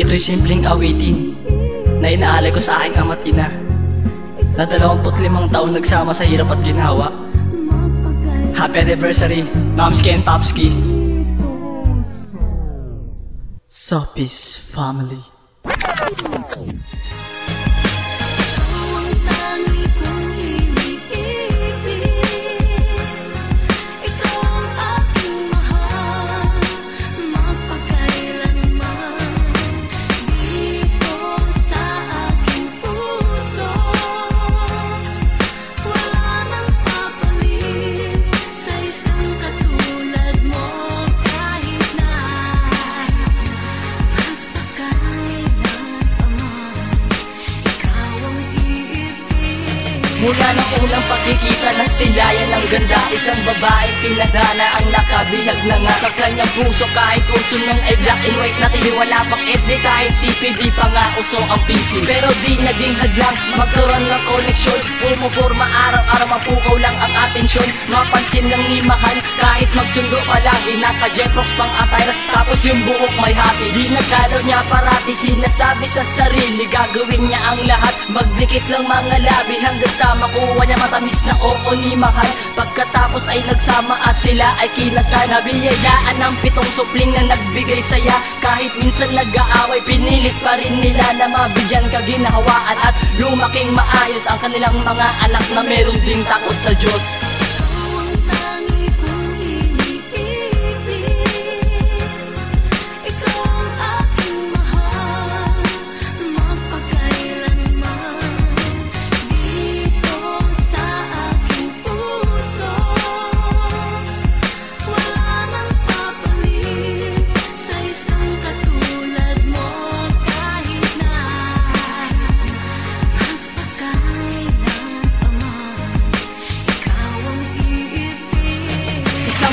Ito'y simpleng awitin na inaalay ko sa aking ama't ina na 25 taon nagsama sa hirap at ginhawa. Happy anniversary, Mamski and Popski. Sophie's family. Mula ng unang pagkikita na silayan ng ganda, isang babae tinadhana ang nakabihag na nga sa kanyang puso. Kahit uso nun ay black and white na tiniwala pang FB, kahit CPD pa nga uso ang PC. Pero di naging hadlang magkaroon ng koneksyon, pumuporma araw-araw, mapukaw lang ang atensyon. Mapansin lang ni mahal kahit magsundo palagi, naka-Jeprox pang attire, tapos yung buhok may hati. Di nagkalaw niya parati, sinasabi sa sarili gagawin niya ang lahat. Magdikit lang mga labi hanggang sa makuha niya matamis na oo ni mahal. Pagkatapos ay nagsama at sila ay kinasal. Nabiyayaan ng 7 supling na nagbigay saya. Kahit minsan nag-aaway, pinilit pa rin nila na mabigyan kaginhawaan at lumaking maayos ang kanilang mga anak na meron ding takot sa Diyos.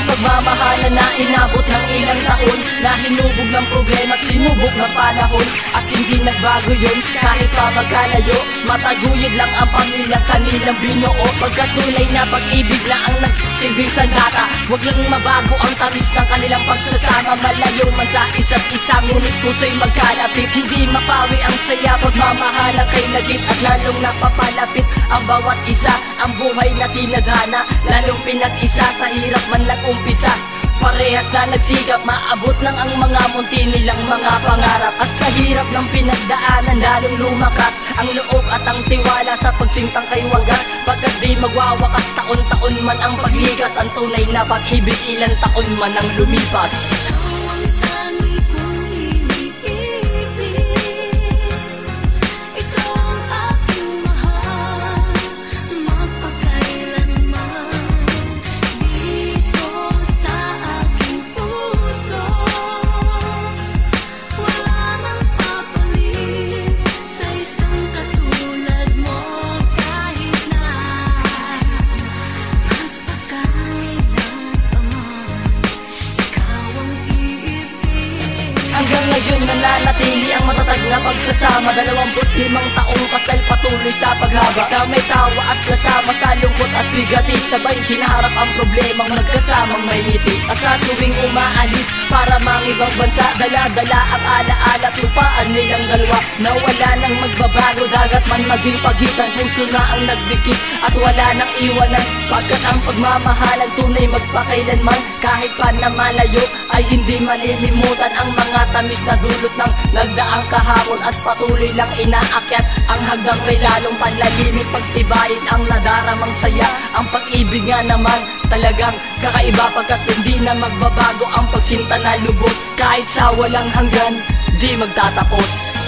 Pagmamahalan na inabot ng ilang taon, na hinubog ng problema, sinubok ng panahon. At hindi nagbago yun kahit pa magkalayo, mataguyod lang ang pamilya kanilang binuo. Pagkatunay na pag-ibig na ang nagsilbing sandata, huwag lang mabago ang tamis ng kanilang pagsasama. Malayo man sa isa't isa, ngunit puso'y magkalapit. Hindi mapawi ang saya, pagmamahalan kay lagit, at lalong napapalapit ang bawat isa. Ang buhay na tinadhana, lalong pinag-isa, sa hirap man nag-umpisa. Parehas na nagsikap, maabot lang ang mga munti nilang mga pangarap. At sa hirap ng pinagdaanan, lalong lumakas ang loob at ang tiwala sa pagsintang kay wagas. Pagkat di magwawakas, taon-taon man ang paglikas, ang tunay na pag-ibig ilang taon man ang lumipas. Hanggang ngayon nananatili ang matatag na pagsasama, 25 taong kasal patuloy sa paghaba. Kamay tawa at kasama sa lungkot at bigatis, sabay hinaharap ang problemang magkasamang may ngiti. At sa tuwing umaalis para mangibang bansa, dala-dala ang alaala at supaan nilang dalawa. Na wala nang magbabago, dagat man maging pagitan, puso na ang nagbigkis at wala nang iwanan. Pagkat ang pagmamahalan tunay magpakailanman, kahit pa na malayo ay hindi malilimutan ang mga tamis na dulot ng nagdaang kahapon. At patuloy lang inaakyat ang hanggang may lalong panlalimit, pagtibayin ang nadaramang saya. Ang pag-ibig nga naman talagang kakaiba, pagkat hindi na magbabago ang pagsinta na lubos. Kahit sa walang hanggan, di magtatapos.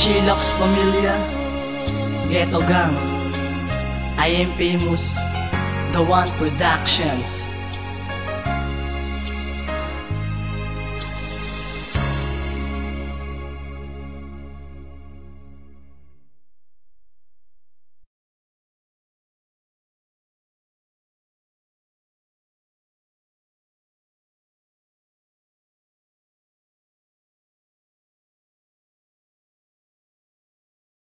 Chilox Pamilya, Ghetto Gang, I Am Famous, The One Productions.